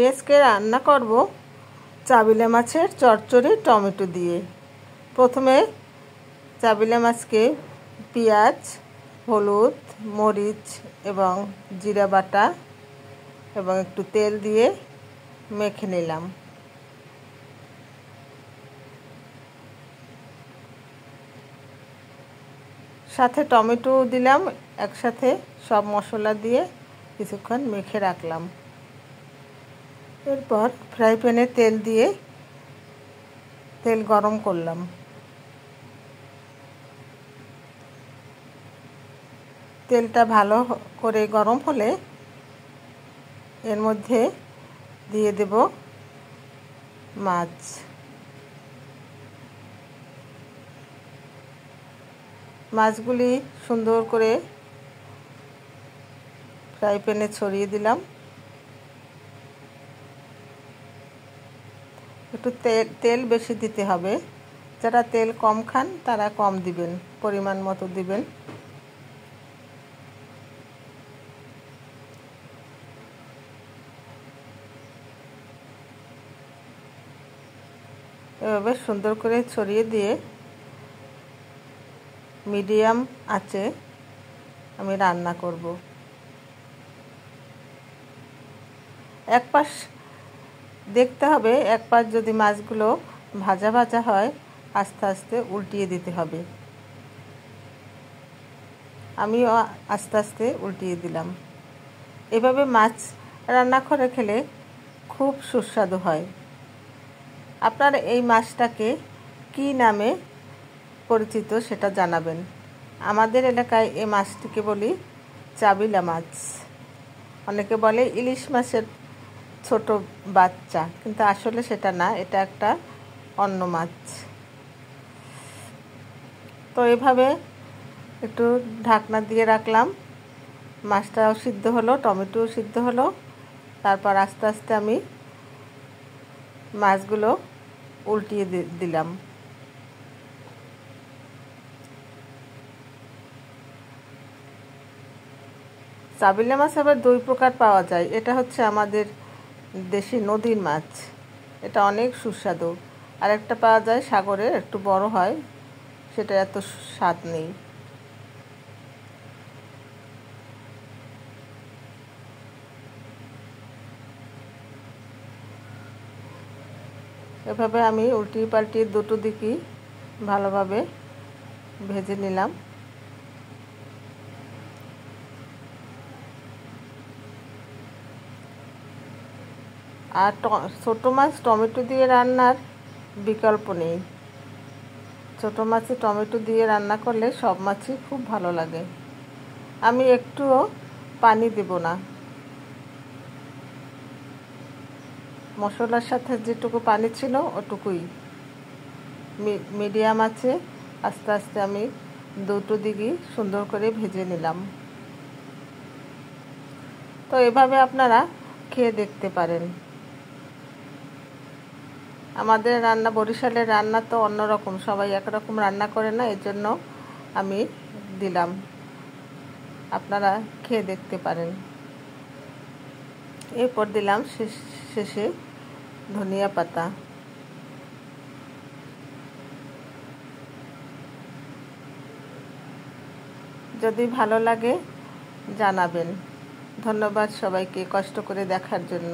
আজকে রান্না করব চাবিলা মাছের চচ্চড়ি টমেটো দিয়ে। প্রথমে চাবিলা মাছকে পেঁয়াজ, হলুদ, মরিচ এবং জিরা বাটা এবং একটু তেল দিয়ে মেখে নিলাম। সাথে টমেটো দিলাম, একসাথে সব মশলা দিয়ে কিছুক্ষণ মেখে রাখলাম। এরপর ফ্রাই প্যানে তেল দিয়ে তেল গরম করলাম। তেলটা ভালো করে গরম হলে এর মধ্যে দিয়ে দেব মাছ। মাছগুলি সুন্দর করে ফ্রাই প্যানে ছড়িয়ে দিলাম। একটু তেল বেশি দিতে হবে। যারা তেল কম খান তারা কম দিবেন, পরিমাণ মতো দিবেন। এভাবে সুন্দর করে ছড়িয়ে দিয়ে মিডিয়াম আঁচে আমি রান্না করব। এক পাশ দেখতে হবে, এক পাশ যদি মাছগুলো ভাজা ভাজা হয় আস্তে আস্তে উল্টিয়ে দিতে হবে। আমিও আস্তে আস্তে উল্টিয়ে দিলাম। এভাবে মাছ রান্না করে খেলে খুব সুস্বাদু হয়। আপনারা এই মাছটাকে কী নামে পরিচিত সেটা জানাবেন। আমাদের এলাকায় এই মাছটিকে বলি চাবিলা মাছ। অনেকে বলে ইলিশ মাছের ছোট বাচ্চা, কিন্তু আসলে সেটা না, এটা একটা অন্য মাছ। তো এভাবে একটু ঢাকনা দিয়ে রাখলাম। মাছটাও সিদ্ধ হলো, টমেটোও সিদ্ধ হলো। তারপর আস্তে আস্তে আমি মাছগুলো উল্টিয়ে দিলাম। চাবিলা মাছ আবার দুই প্রকার পাওয়া যায়। এটা হচ্ছে আমাদের দেশি নদীর মাছ, এটা অনেক সুস্বাদু। আর একটা পাওয়া যায় সাগরের, একটু বড় হয়, সেটা এত স্বাদ নেই। এভাবে আমি উল্টিয়ে পাল্টিয়ে দুটো দিকই ভালোভাবে ভেজে নিলাম। আর ছোটো মাছ টমেটো দিয়ে রান্নার বিকল্প নেই। ছোটো মাছে টমেটো দিয়ে রান্না করলে সব মাছই খুব ভালো লাগে। আমি একটুও পানি দেব না। মশলার সাথে যেটুকু পানি ছিল ওটুকুই। মিডিয়াম আছে আস্তে আস্তে আমি দুটো দিকই সুন্দর করে ভেজে নিলাম। তো এভাবে আপনারা খেয়ে দেখতে পারেন। আমাদের রান্না, বরিশালের রান্না তো অন্যরকম, সবাই একরকম রান্না করে না, এর জন্য আমি দিলাম। আপনারা খেয়ে দেখতে পারেন। এরপর দিলাম শেষে ধনিয়া পাতা। যদি ভালো লাগে জানাবেন। ধন্যবাদ সবাইকে কষ্ট করে দেখার জন্য।